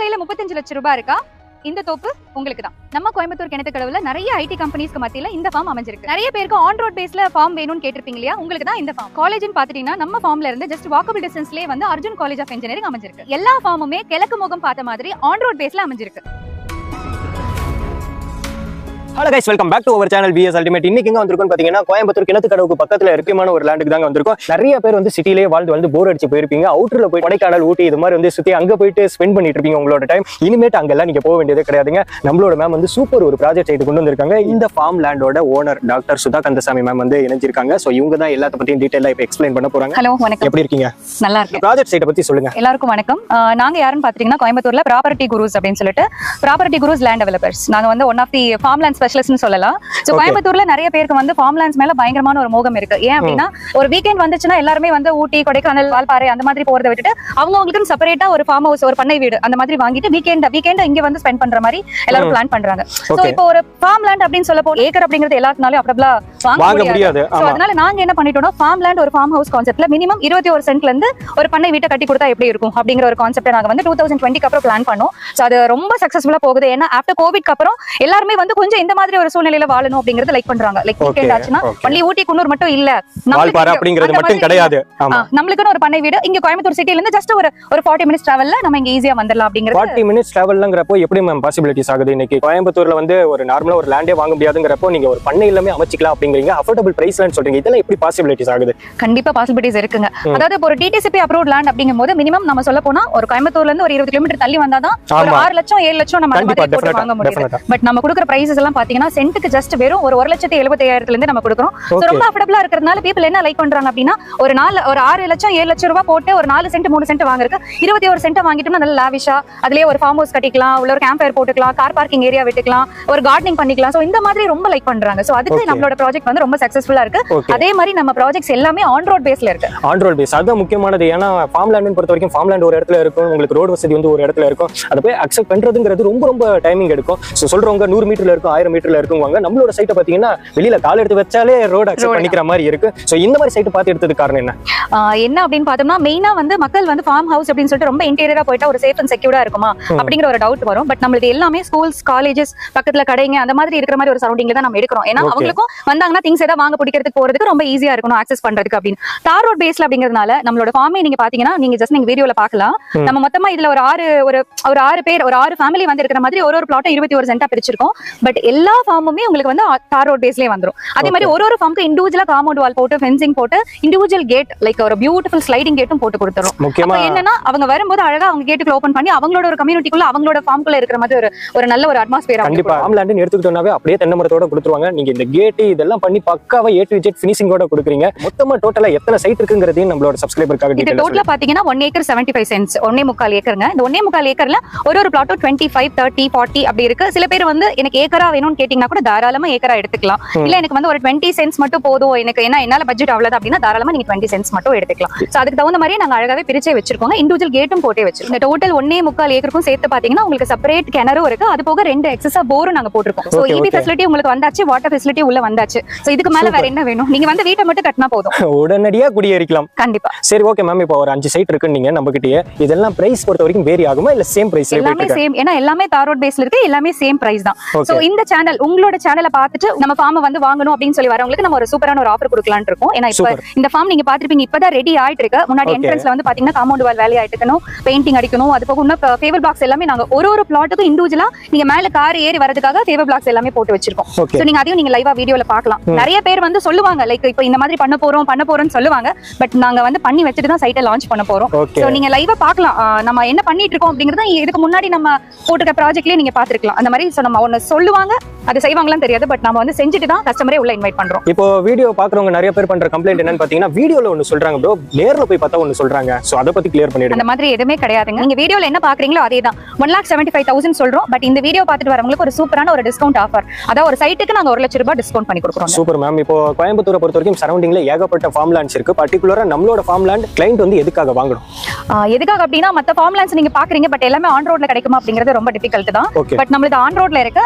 கையில 35 லட்சம் ரூபாய் இருக்கா? இந்த தோப்பு உங்களுக்கு தான். நம்ம கோயம்புத்தூர் கிணத்துக்கடவுல நிறைய ஐடி கம்பெனிஸ்க்கு மத்தியில இந்த ஃபார்ம் அமைஞ்சிருக்கு. நிறைய பேருக்கு ஆன் ரோட் பேஸ்ல ஃபார்ம் வேணும்னு கேட்டிருப்பீங்க இல்லையா? உங்களுக்கு தான் இந்த ஃபார்ம். காலேஜ்னு பாத்துட்டீங்கன்னா நம்ம ஃபார்ம்ல இருந்து ஜஸ்ட் வாக்கபிள் டிஸ்டன்ஸ்லயே வந்து அர்ஜுன் காலேஜ் ஆஃப் இன்ஜினியரிங் அமைஞ்சிருக்கு. எல்லா ஃபார்முமே கிழக்கு முகம் பார்த்த மாதிரி ஆன் ரோட் பேஸ்ல அமைஞ்சிருக்கு. Hello guys, welcome back to our channel BS Ultimate. இன்னைக்கு எங்க வந்திருக்கோம் பாத்தீங்கன்னா கோயம்புத்தூர் கிணத்துக்கடவுக்கு பக்கத்துல இருக்குமான ஒரு லேண்டுக்கு தாங்க வந்திருக்கோம். நிறைய பேர் வந்து சிட்டிலேயே வாழ்ந்து போர் அடிச்சு போயிருப்பீங்க. அவுட்டர்ல போய் கொடைக்கானல், ஊட்டி இது மாதிரி வந்து சுத்தி அங்க போயிட்டு ஸ்பெண்ட் பண்ணிட்டு இருப்பீங்க உங்களோட டைம். இனிமேட்டு அங்கெல்லாம் நீங்க போக வேண்டியதே கிடையாதுங்க. நம்மளோட மேம் வந்து சூப்பர் ஒரு ப்ராஜெக்ட் சைட்டு கொண்டு வந்திருக்காங்க. இந்த ஃபார்ம் லேண்டோட owner doctor Sudha Kandasamy ma'am வந்து இணைஞ்சிருக்காங்க. சோ இவங்க தான் எல்லாத்த பத்தியும் டீடைலா இப்ப எக்ஸ்பிளைன் பண்ண போறாங்க. ஹலோ, வணக்கம். எப்படி இருக்கீங்க? நல்லா இருக்கு. ப்ராஜெக்ட் சைட்டை பத்தி சொல்லுங்க. எல்லாருக்கும் வணக்கம். நாங்க யாருன்னு பாத்தீங்கன்னா கோயம்புத்தூர்ல ப்ராப்பர்ட்டி குருஸ் அப்படின்னு சொல்லிட்டு ப்ராப்பர்ட்டி குருஸ் லேண்ட் டெவலப்பர்ஸ். நாங்க வந்து one of the farm land ஸ்பெஷலிஸ்ட்னு சொல்லலாம். சோ கோயம்புத்தூர்ல நிறைய பேருக்கு வந்து ஃபார்ம் லேண்ட்ஸ் மேல பயங்கரமான ஒரு மோகம் இருக்கு. ஏன் அப்படின்னா ஒரு வீக்கெண்ட் வந்துச்சுன்னா எல்லாருமே வந்து ஊட்டி, கொடைக்கானல், வால்பாறை அந்த மாதிரி போறதை விட்டுட்டு அவங்களுக்கு செப்பரேட்டா ஒரு ஃபார்ம் ஹவுஸ், ஒரு பண்ணை வீடு அந்த மாதிரி வாங்கிட்டு வீக்கெண்ட் இங்க வந்து ஸ்பெண்ட் பண்ற மாதிரி எல்லாரும் பிளான் பண்றாங்க. சோ இப்போ ஒரு ஃபார்ம் லேண்ட் அப்படின்னு சொல்ல போனா ஏக்கர் அப்படிங்கிறது எல்லாருனாலும் அப்டபிளா வாங்க முடியாது. சோ அதனால நாங்க என்ன பண்ணிட்டோம்னா ஃபார்ம் லேண்ட் ஒரு ஃபார்ம் ஹவுஸ் கான்செப்ட்ல மினிமம் 21 சென்ட்ல இருந்து ஒரு பண்ணை வீட்டை கட்டி கொடுத்தா எப்படி இருக்கும் அப்படிங்கிற ஒரு கான்செப்ட் நாங்க வந்து 2020 அப்புறம் பிளான் பண்ணோம். சோ அது ரொம்ப சக்சஸ்ஃபுல்லா போகுது. ஏன்னா ஆஃப்டர் கோவிட்க்கு அப்புறம் எல்லாருமே வந்து கொஞ்சம் இந்த மாதிரி ஒரு சூழ்நிலையில வாழணும் அப்படிங்கறது லைக் பண்றாங்க. லைக் வீக்கெண்ட் ஆச்சுனா ஒன்லி ஊட்டி, குன்னூர் மட்டும் இல்ல, வால்பாறை அப்படிங்கிறது மட்டும் கிடையாது. ஆமா, நமக்குன்னு ஒரு பண்ணை வீடு இங்க கோயம்புத்தூர் சிட்டில இருந்து ஜஸ்ட் ஒரு 40 மினிட்ஸ் டிராவல்ல நம்ம இங்க ஈஸியா வந்துடலாம் அப்படிங்கிறது. 40 மினிட்ஸ் டிராவல்ங்கறப்போ எப்படி மேம் பாசிபிலிட்டிஸ் ஆகுது? இன்னைக்கு கோயம்புத்தூர்ல வந்து ஒரு நார்மலா ஒரு லேண்டே வாங்க முடியாதுங்கறப்போ நீங்க ஒரு பண்ணை எல்லாமே அமைச்சிக்கலாம் அப்படிங்கறீங்க. அஃபோர்டபிள் பிரைஸ்லன்னு சொல்றீங்க. இதெல்லாம் எப்படி பாசிபிலிட்டிஸ் ஆகுது? கண்டிப்பா பாசிபிலிட்டிஸ் இருக்குங்க. அதாவது ஒரு டிடிசிபி அப்ரூவ்ட் லேண்ட் அப்படிங்கும்போது மினிமம் நம்ம சொல்ல போனா ஒரு கோயம்புத்தூர்ல இருந்து ஒரு 20 கிலோமீட்டர் தள்ளி வந்தாதான் ஒரு 6 லட்சம் 7 லட்சம் நம்ம போட்டு வாங்க முடியும். பட் நம்ம கொடுக்குற பிரைசஸ் எல்லாம் பாத்தீங்கன்னா சென்ட்டுக்கு ஜஸ்ட் வெறும் ஒரு 1,75,000 இருந்து நம்ம கொடுக்குறோம். ரொம்ப அஃபோர்டபிளா இருக்கிறதுனால people என்ன லைக் பண்றாங்க அப்படின்னா ஒரு 6 லட்சம் 7 லட்சம் ரூபாய் போட்டு ஒரு 4 சென்ட் 3 சென்ட் வாங்குறதுக்கு 21 சென்ட் வாங்கிட்டோம்னா நல்ல லாவிஷா அதுலயே ஒரு ஃபார்ம் ஹவுஸ் கட்டிக்கலாம், உள்ள ஒரு கேம்ப் ஃபயர் போட்டுக்கலாம், கார் பார்க்கிங் ஏரியா விட்டுக்கலாம், ஒரு கார்டனிங் பண்ணிக்கலாம். சோ இந்த மாதிரி ரொம்ப லைக் பண்றாங்க. சோ அதுக்கு நம்மளோட ப்ராஜெக்ட் வந்து ரொம்ப சக்சஸ்ஃபுல்லா இருக்கு. அதே மாதிரி நம்ம ப்ராஜெக்ட்ஸ் எல்லாமே ஆன் ரோட் பேஸ்ல இருக்கு. ஆன் ரோட் பேஸ் அது முக்கியமானது. ஏன்னா ஃபார்ம் லேண்ட் பொறுத்த வரைக்கும் ஃபார்ம் லேண்ட் ஒரு இடத்துல இருக்கும், உங்களுக்கு ரோடு வசதி வந்து ஒரு இடத்துல இருக்கும். அதை போய் அக்செப்ட் பண்றதுங்கிறது ரொம்ப டைமிங் எடுக்கும். சோ சொல்றவங்க 100 மீட்டர்ல இருக்கும், 1000 மீட்டர்ல இருக்குவாங்க. நம்மளோட சைட்டை பாத்தீங்கன்னா வெளியில கால் எடுத்து வச்சாலே ரோட் அக்செப்ட் பண்ணிக்கிற மாதிரி இருக்கு. சோ இந்த மாதிரி சைட் பார்த்து எடுத்தது காரணம் என்ன அப்படின்னு பார்த்தோம்னா மெயினா வந்து மக்கள் வந்து ஃபார்ம் ஹவுஸ் அப்படின்னு சொல்லிட்டு ரொம்ப இன்டீரியரா போயிட்டா ஒரு சேஃப் அண்ட் செக்யூர்டா இருக்குமா அப்படிங்கிற ஒரு டவுட் வரும். பட் நம்மளுக்கு எல்லாமே ஸ்கூல்ஸ், காலேஜஸ் பக்கத்துல கடைங்க அந்த மாதிரி இருக்கிற மாதிரி ஒரு சரௌண்டிங்ல தான் நம்ம எடுக்கிறோம். ஏன்னா அவங்களுக்கும் வந்தாங்கன்னா திங்ஸ் ஏதாவது வாங்க பிடிக்கிறதுக்கு போறதுக்கு ரொம்ப ஈஸியா இருக்கணும் ஆக்சஸ் பண்றதுக்கு அப்படின்னு. தார் ரோட் பேஸ்ல அப்படிங்கிறதுனால நம்மளோட ஃபார்மே நீங்க பாத்தீங்கன்னா நீங்க வீடியோல பாக்கலாம். நம்ம மொத்தமா இதுல ஒரு 6 பேர் ஒரு 6 ஃபேமிலி வந்து இருக்கிற மாதிரி ஒரு பிளாட் 21 சென்டா பிரிச்சிருக்கோம். பட் எல்லா ஃபார்முமே உங்களுக்கு வந்து தார் ரோட் பேஸ்லயே வந்துரும். அதே மாதிரி ஒரு ஃபார்முக்கு இண்டிவிஜுவலா காம்பவுண்ட் வால் போட்டு ஃபென்சிங் போட்டு இண்டிவிஜுவல் கேட் லைக் ஒரு பியூட்டிஃபுல் ஸ்லைடிங் கேட்டும் போட்டு கொடுத்துரும். அப்ப என்னன்னா அவங்க வரும்போது அழகா அவங்க கேட்டுக்குள்ள ஓபன் பண்ணி அவங்களோட ஒரு கம்யூனிட்டிக்குள்ள அவங்களோட ஃபார்ம்குள்ள இருக்கிற மாதிரி ஒரு நல்ல ஒரு அட்மாஸ்பியர். கண்டிப்பா ஃபார்ம் லேண்ட் எடுத்துக்கிட்டோம்னாவே அப்படியே தென்னை மரத்தோட கொடுத்துருவாங்க. நீங்க இந்த கேட் இதெல்லாம் பண்ணி பக்காவா A to Z ஃபினிஷிங்கோட கொடுக்குறீங்க. மொத்தமா டோட்டலா எத்தனை சைட் இருக்குங்கிறதையும் நம்மளோட சப்ஸ்கிரைபருக்காக இது டோட்டலா பாத்தீங்கன்னா 1 ஏக்கர் 75 சென்ட்ஸ் 1.25 ஏக்கருங்க. இந்த 1.25 ஏக்கர்ல ஒரு பிளாட்டும் 25, 30, 40 அப்படி இருக்கு. சில பேர் வந்து எனக்கு ஏக்கரா வேணும்னு கேட்டீங்கன்னா கூட தாராளமா ஏக்கரா எடுத்துக்கலாம். இல்ல எனக்கு வந்து ஒரு 20 சென்ட்ஸ் மட்டும் போதும், எனக்கு என்னால பட்ஜெட் அவ்வளவு அப்படின்னா தாராளமா நீங்க 20 சென்ட்ஸ் மட்டும் எடுத்துக்கலாம். சோ அதுக்கு தகுந்த மாதிரி நாங்க அழகாவே பிரிச்சே வச்சிருக்கோம். இண்டிவிஜுவல் கேட்டும் போட்டே வச்சிருக்கோம். இந்த டோட்டல் 1.25 ஏக்கருக்கும் சேர்த்து பாத்தீங்கன்னா உங்களுக்கு செப்பரேட் கிணறு இருக்கு. அது போக 2 எக்ஸஸா போரும் நாங்க போட்டுருக்கோம். சோ EB ஃபெசிலிட்டி உங்களுக்கு வந்தாச்சு, வாட்டர் ஃபெசிலிட்டி உள்ள வந்தாச்சு. சோ இதுக்கு மேல வேற என்ன வேணும்? நீங்க வந்து வீட்டை மட்டும் கட்டினா போதும், உடனடியா குடியேறிக்கலாம். கண்டிப்பா. சரி, ஓகே மேம். இப்போ ஒரு 5 சைட் இருக்கு நீங்க நம்ம கிட்டயே. இதெல்லாம் பிரைஸ் பொறுத்த வரைக்கும் வேரி ஆகுமா இல்ல சேம் பிரைஸ்? எல்லாமே சேம். ஏன்னா எல்லாமே தார் ரோட் பேஸ்ல இருக்கு, எல்லாமே சேம் பிரைஸ் தான். சோ இந்த சேனல் உங்களோட சேனலை பார்த்துட்டு நம்ம ஃபார்ம் வந்து வாங்கணும் அப்படின்னு சொல்லி வரவங்களுக்கு நம்ம ஒரு சூப்பரான ஒரு ஆஃபர் கொடுக்கலாம்னு இருக்கோம். ஏன்னா இப்ப இந்த ஃபார்ம் நீங்க பாத்திருப்பீங்க, இப்பதான் ரெடி ஆயிட்டு இருக்கு. முன்னாடி என்ட்ரன்ஸ்ல வந்து பாத்தீங்கன்னா காம்பவுண்ட் வால் வேலை ஆயிட்டு இருக்கணும், பெயிண்டிங் அடிக்கணும். அது போக இன்னும் ஃபேவர் பிளாக்ஸ் எல்லாமே நாங்க ஒரு பிளாட்டுக்கும் இண்டிவிஜுவலா நீங்க மேல கார் ஏறி வரதுக்காக ஃபேவர் பிளாக்ஸ் எல்லாமே போட்டு வச்சிருக்கோம். சோ நீங்க அதையும் நீங்க லைவா வீடியோல பார்க்கலாம். நிறைய பேர் வந்து சொல்லுவாங்க லைக் இப்போ இந்த மாதிரி பண்ண போறோம்னு சொல்லுவாங்க. பட் நாங்க வந்து பண்ணி வச்சுட்டு தான் சைட்டை லான்ச் பண்ண போறோம். சோ நீங்க லைவா பார்க்கலாம் நம்ம என்ன பண்ணிட்டு இருக்கோம் அப்படிங்கறத இதுக்கு முன்னாடி நம்ம போட்டுக்க ப்ராஜெக்ட்லயே நீங்க பாத்துக்கலாம். அந்த மாதிரி சோ நம்ம ஒன்னு சொல்லுவாங்க, அது செய்வாங்களான்னு தெரியாது. பட் நம்ம வந்து செஞ்சுட்டு தான் கஸ்டமரே உள்ள இன்வைட் பண்றோம். இப்போ வீடியோ பாக்குறவங்க நிறைய பேர் பண்ற கம்ப்ளைண்ட் என்னன்னு பாத்தீங்கன்னா வீடியோல ஒன்னு சொல்றாங்க ப்ரோ, நேர்ல போய் பார்த்தா ஒன்னு சொல்றாங்க. சோ அத பத்தி கிளியர் பண்ணிடுங்க. அந்த மாதிரி எதுவுமே கிடையாதுங்க. நீங்க வீடியோல என்ன பாக்குறீங்களோ அதே தான். 1,75,000 சொல்றோம். பட் இந்த வீடியோ பார்த்துட்டு வரவங்களுக்கு ஒரு சூப்பரான ஒரு டிஸ்கவுண்ட் ஆஃபர். அதாவது ஒரு சைட்டுக்கு நாங்க 1 லட்சம் ரூபாய் டிஸ்கவுண்ட் பண்ணி கொடுக்குறோம். Super ma'am. இப்போ கோயம்புத்தூரை பொறுத்த வரைக்கும் சரௌண்டிங்ல ஏகப்பட்ட ஃபார்ம் லேண்ட்ஸ் இருக்கு. பர்టిక్యులரா நம்மளோட ஃபார்ம் லேண்ட் கிளையன்ட் வந்து எதுக்காக வாங்கணும்? எதுக்காக அப்படின்னா மத்த ஃபார்ம் லேண்ட்ஸ் நீங்க பாக்குறீங்க, பட் எல்லாமே ஆன் ரோட்ல கிடைக்குமா அப்படிங்கிறது ரொம்ப டிஃபிகல்ட் தான். பட் நம்மளுக்கு ஆன் ரோட்ல இருக்கு.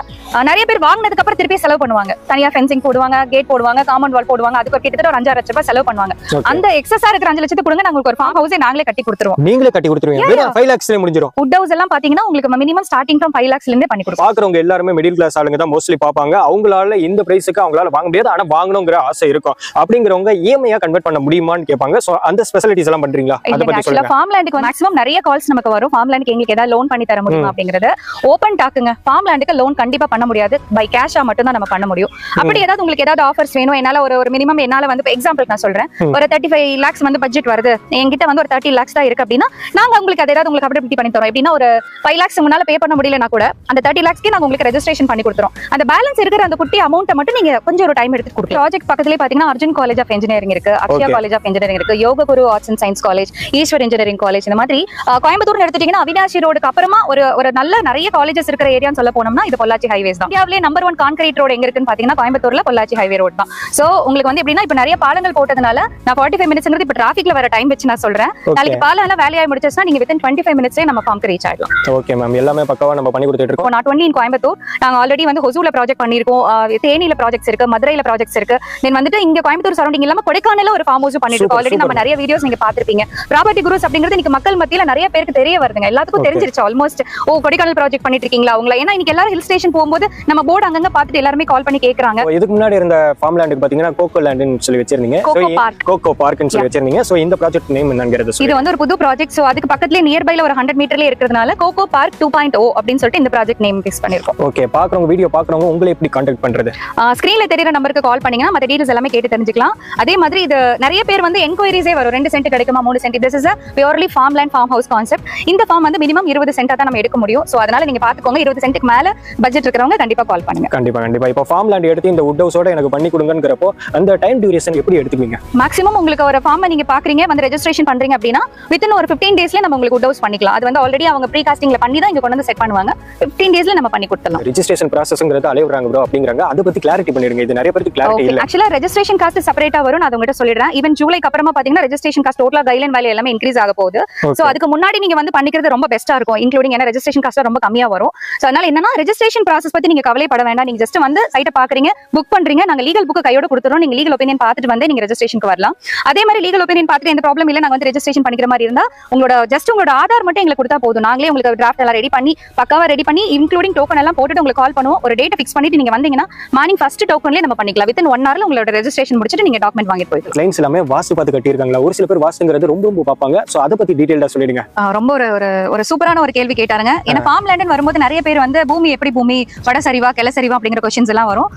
நிறைய பேர் வாங்கினதுக்கு அப்புறம் திருப்பி செலவு பண்ணுவாங்க. தனியா ஃபென்சிங் போடுவாங்க, கேட் போடுவாங்க, காம்பவுண்ட் வால் போடுவாங்க. அதுக்கு ஒரு கிட்டத்தட்ட ஒரு 5-6 லட்சம் ரூபாய் செலவு பண்ணுவாங்க. அந்த எக்ஸஸா இருக்கிற 5 லட்சத்துக்கு கொடுங்க, நாங்க உங்களுக்கு ஒரு ஃபார்ம் ஹவுஸே நாங்களே கட்டி கொடுத்துருவோம். நீங்களே கட்டி கொடுத்துருவீங்க? வெறும் 5 lakhsல முடிஞ்சிரும். வுட் ஹவுஸ் எல்லாம் பாத்தீங்கன்னா உங்களுக்கு மினிமம் ஸ்டார்டிங் ஃப்ரம் 5 lakhsல இருந்தே பண்ணி கொடுப்போம். பாக்குறவங்க எல்லாருமே மிடில் கிளாஸ் ஆளுங்க தான் மோஸ்ட்லி பாப்பாங்க. அவங்களால இந்த பிரைஸ்க்கு அவங்களால வாங்க முடியாது, ஆனா வாங்கணுங்கிற ஆசை இருக்கும். அப்படிங்கிறவங்க இஎம்ஐயா கன்வெர்ட் பண்ண முடியுமான்னு கேட்பாங்க. சோ அந்த ஸ்பெஷாலிட்டிஸ் எல்லாம் பண்றீங்களா? அத பத்தி சொல்லுங்க. ஃபார்ம் லேண்டுக்கு மேக்ஸிமம் நிறைய கால்ஸ் நமக்கு வரும். ஃபார்ம் லேண்டுக்கு எங்களுக்கு ஏதாவது லோன் பண்ணி தர முடியுமா அப்படிங்கறது ஓபன் டாக்குங்க. ஃபார்ம் லேண்டுக்கு லோன் கண்டிப்பா பண்ண முடியாது. பை கேஷா மட்டும் தான் நம்ம பண்ண முடியும். அப்படி ஏதாவது உங்களுக்கு ஏதாவது ஆஃபர்ஸ் வேணும், என்னால ஒரு மினிமம் என்னால வந்து எக்ஸாம்பிள் நான் சொல்றேன், ஒரு 35 lakhs வந்து பட்ஜெட் வருது, என்கிட்ட வந்து ஒரு 30 lakhs தான் இருக்கு அப்படின்னா நாங்க உங்களுக்கு அது ஏதாவது உங்களுக்கு அப்டேட் பண்ணி தரோம். எப்படின்னா ஒரு 5 lakhs முன்னால பே பண்ண முடியலனா கூட அந்த 30 lakhsக்கு நாங்க உங்களுக்கு ரெஜிஸ்ட்ரேஷன் பண்ணி கொடுத்துறோம். அந்த பேலன்ஸ் இருக்கிற அந்த குட்டி அமௌண்ட்டை மட்டும் நீங்க கொஞ்சம் ஒரு டைம் எடுத்து கொடுக்கலாம். ப்ராஜெக்ட் பக்கத்துலயே பாத்தீங்கன்னா அர்ஜுன் காலேஜ் ஆஃப் இன்ஜினியரிங் இருக்கு, அக்ஷயா காலேஜ் ஆஃப் இன்ஜினியரிங் இருக்கு, Yoga Guru arts and science college, Eswar engineering college. இந்த மாதிரி கோயம்புத்தூர்னு எடுத்துட்டீங்கன்னா அவினாஷி ரோடுக்கு அப்புறமா ஒரு நல்ல நிறைய காலேஜஸ் இருக்கிற ஏரியான்னு சொல்ல போனோம்னா இது பொள்ளாச்சி ஹைவேஸ் தான். இந்தியாவிலே நம்பர் 1 கான்கிரீட் ரோடு எங்க இருக்குன்னு பாத்தீங்கன்னா கோயம்புத்தூர்ல பொள்ளாச்சி ஹைவே ரோட் தான். சோ உங்களுக்கு வந்து எப்படின்னா இப்ப நிறைய பாலங்கள் போட்டதுனால நான் 45 மினிட்ஸ்ங்கிறது இப்ப டிராஃபிக்ல வர டைம் வச்சு நான் சொல்றேன். நாளைக்கு பாலம் எல்லாம் வேலையாய் முடிச்சா நீங்க வித்தின் 25 மினிட்ஸ்லயே நம்ம ஃபார்ம்க்கு ரீச் ஆயிடலாம். ஓகே மேம், எல்லாமே பக்காவா நம்ம பண்ணி கொடுத்துட்டு இருக்கோம். நாட் ஒன்லி இன் கோயம்புத்தூர், நாங்க ஆல்ரெடி வந்து ஹொசூர்ல ப்ராஜெக்ட் பண்ணிருக்கோம், தேனியில ப்ராஜெக்ட்ஸ் இருக்கு, மதுரையில ப்ராஜெக்ட்ஸ் இருக்கு. தென் வந்துட்டு இங்க கோயம்புத்தூர் சரௌண்டிங் இல்லாம கொடைக்கானல்ல ஒரு ஃபார்ம் ஹவுஸ் பண்ணிருக்கோம். ஆல்ரெடி நம்ம நிறைய வீடியோஸ் நீங்க பாத்திருப்பீங்க. ப்ராப்பர்ட்டி குரூஸ் அப்படிங்கிறது இன்னைக்கு மக்கள் மத்தியில நிறைய பேருக்கு தெரிய வருதுங்க. எல்லாத்துக்கும் தெரிஞ்சிருச்சு ஆல்மோஸ்ட். ஓ கொடைக்கானல் ப்ராஜெக்ட் பண்ணிட்டு இருக்கீங்களா உங்களை? ஏன்னா இன்னைக்கு எல்லாரும் ஹில் ஸ்டேஷன் போகும்போது நம்ம போர்டு அங்கங்க பார்த்துட்டு எல்லாருமே கால் பண்ணி கேக்குறாங்க. இதுக்கு முன்னாடி இருந்த ஃபார்ம் லேண்டுக்கு பாத்தீங்கன்னா கோகோ லேண்ட்னு சொல்லி வச்சிருந்தீங்க, கோகோ பார்க்னு சொல்லி வச்சிருந்தீங்க. சோ இந்த ப்ராஜெக்ட் நேம் என்னங்கிறது இது வந்து ஒரு புது ப்ராஜெக்ட். சோ அதுக்கு பக்கத்துலயே நியர்பைல ஒரு 100 மீட்டர்ல இருக்கிறதுனால கோகோ பார்க் 2.0 அப்படின்னு சொல்லிட்டு இந்த ப்ராஜெக்ட் நேம் ஃபிக்ஸ் பண்ணிருக்கோம். ஓகே, பாக்குறவங்க வீடியோ பாக்குறவங்க உங்களை எப்படி கான்டாக்ட் பண்றது? ஸ்கிரீன்ல தெரியற நம்பருக்கு கால் பண்ணீங்கன்னா மத்த டீடைல்ஸ் எல்லாமே கேட்டு தெரிஞ்சுக்கலாம். அதே மாதிரி இது நிறைய பேர் வந்து என்கொயரிஸே வரும், 2 சென்ட் கிடைக்குமா 3 cent. This is a purely farmland farm house concept. இந்த ஃபார்ம் வந்து மினிமம் 20 சென்ட்டா தான் நம்ம எடுக்க முடியும். சோ அதனால நீங்க பாத்துக்கோங்க, 20 சென்ட்டுக்கு மேல பட்ஜெட் இருக்கிறவங்க கண்டிப்பா கால் பண்ணுங்க. கண்டிப்பா இப்போ ஃபார்ம் லேண்ட் எடுத்து இந்த வுட் ஹவுஸோட எனக்கு பண்ணி கொடுங்கங்கறப்போ அந்த டைம் டியூரேஷன் எப்படி எடுத்துப்பீங்க? மேக்ஸிமம் உங்களுக்கு ஒரு ஃபார்ம் நீங்க பாக்குறீங்க வந்து ரெஜிஸ்ட்ரேஷன் பண்றீங்க அப்படின்னா வித்தின் ஒரு 15 டேஸ்ல நம்ம உங்களுக்கு வுட் ஹவுஸ் பண்ணிக்கலாம். அது வந்து ஆல்ரெடி அவங்க ப்ரீ காஸ்டிங்ல பண்ணி தான் இங்க கொண்டு வந்து செட் பண்ணுவாங்க. 15 டேஸ்ல நம்ம பண்ணி கொடுத்துடலாம். ரெஜிஸ்ட்ரேஷன் ப்ராசஸ்ங்கிறது அலைவறாங்க ப்ரோ அப்படிங்கறாங்க. அத பத்தி கிளாரிட்டி பண்ணிடுங்க. இது நிறைய பேருக்கு கிளாரிட்டி இல்ல. ஆக்சுவலா ரெஜிஸ்ட்ரேஷன் காஸ்ட் செப்பரேட்டா வரும், நான் உங்ககிட்ட சொல்லிடுறேன். ஈவன் ஜூலைக்கு அப்புறமா பாத்தீங்கன்னா ரெஜிஸ்ட்ரேஷன் காஸ்ட் டோட்டலா கைட்லைன் வேல்யூ எல்லாமே இன்க்ரீஸ் ஆக போகுது. சோ அதுக்கு முன்னாடி நீங்க வந்து பண்ணிக்கிறது ரொம்ப பெஸ்டா இருக்கும், இன்க்ளூடிங் ஏன்னா ரெஜிஸ்ட்ரேஷன் காஸ்ட் ரொம்ப கம்மியா வரும். சோ அதனால என்னன்னா ரெஜிஸ்ட்ரேஷன் ப்ராசஸ் பத்தி நீங்க கவலைப்பட வேண்டாம். நீங்க ஜஸ்ட் வந்து சைட்டை பாக்குறீங்க, புக் பண்றீங்க, நாங்க லீகல் புக் கையோட கொடுத்துறோம். நீங்க லீகல் ஒபினியன் பார்த்துட்டு வந்து நீங்க ரெஜிஸ்ட்ரேஷனுக்கு வரலாம். அதே மாதிரி லீகல் ஒபினியன் பார்த்துட்டு எந்த ப்ராப்ளம் இல்ல, நாங்க வந்து ரெஜிஸ்ட்ரேஷன் பண்ணிக்கிற மாதிரி இருந்தா உங்களோட ஆதார் மட்டும் எங்களுக்கு கொடுத்தா போதும். நாங்களே உங்களுக்கு டிராஃப்ட் எல்லாம் ரெடி பண்ணி பக்காவா ரெடி பண்ணி இன்க்ளூடிங் டோக்கன் எல்லாம் போட்டுட்டு உங்களுக்கு கால் பண்ணுவோம். ஒரு டேட் ஃபிக்ஸ் பண்ணிட்டு நீங்க வந்தீங்கன்னா மார்னிங் ஃபர்ஸ்ட் டோக்கன்லயே நம்ம பண்ணிக்கலாம். வித்தின் 1 hourல உங்களோட ரெஜிஸ்ட்ரேஷன் முடிச்சிட்டு நீங்க டாக்குமெண்ட் வாங்கிட்டு போயிடலாம். கிளைண்ட்ஸ் எல்லாமே வாஸ்து பார்த்து கட்டி இருக்காங்களா? ஒரு சில பேர் வாஸ்துங்கிறது ரொம்ப பாப்பாங்க. சோ அத பத்தி டீடைலா சொல்லிடுங்க. ரொம்ப ஒரு சூப்பரான ஒரு கேள்வி கேட்டாருங்க. ஏன்னா ஃபார்ம் லேண்ட்னு வரும்போது நிறைய பேர் வந்து பூமி எப்படி பூமி வட சரிவா கிள சரிவா அப்படிங்கிற क्वेश्चंस எல்லாம் வரும்.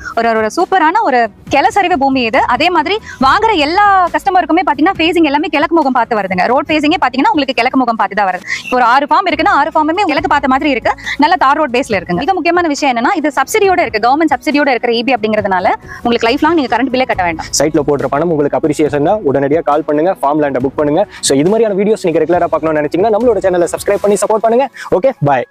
ஒரு சூப்பரான ஒரு கிள சரிவு பூமி இது. அதே மாதிரி வாங்குற எல்லா கஸ்டமருக்குமே பாத்தீங்கன்னா ஃபேசிங் எல்லாமே கிழக்கு முகம் பார்த்து வருதுங்க. ரோட் ஃபேசிங்கே பாத்தீங்கன்னா உங்களுக்கு கிழக்கு முகம் பார்த்து தான் வருது. இப்போ ஒரு 6 ஃபார்ம் இருக்குன்னா 6 ஃபார்முமே கிழக்கு பார்த்த மாதிரி இருக்கு, நல்ல தார் ரோட் பேஸ்ல இருக்குங்க. மிக முக்கியமான விஷயம் என்னன்னா இது சப்சிடியோட இருக்கு, கவர்மெண்ட் சப்சிடியோட இருக்கிற ஈபி அப்படிங்கிறதுனால உங்களுக்கு லைஃப் லாங் நீங்க கரண்ட் பில்லே கட்ட வேண்டாம். சைட்ல போடுற பணம் உங்களுக்கு அப்ரிசியேஷன் தான். உடனடியா கால் பண்ணுங்க, ஃபார்ம் லேண்ட புக் பண்ணுங்க. சோ இது மாதிரியான வீடியோஸ் நீங்க ரெகுலரா பார்க்கணும்னு நினைச்சீங்கன்னா நம்மளோட சேனலை சப்ஸ்கிரைப் பண்ணி சப்போர்ட் பண்ணுங்க. Okay, by.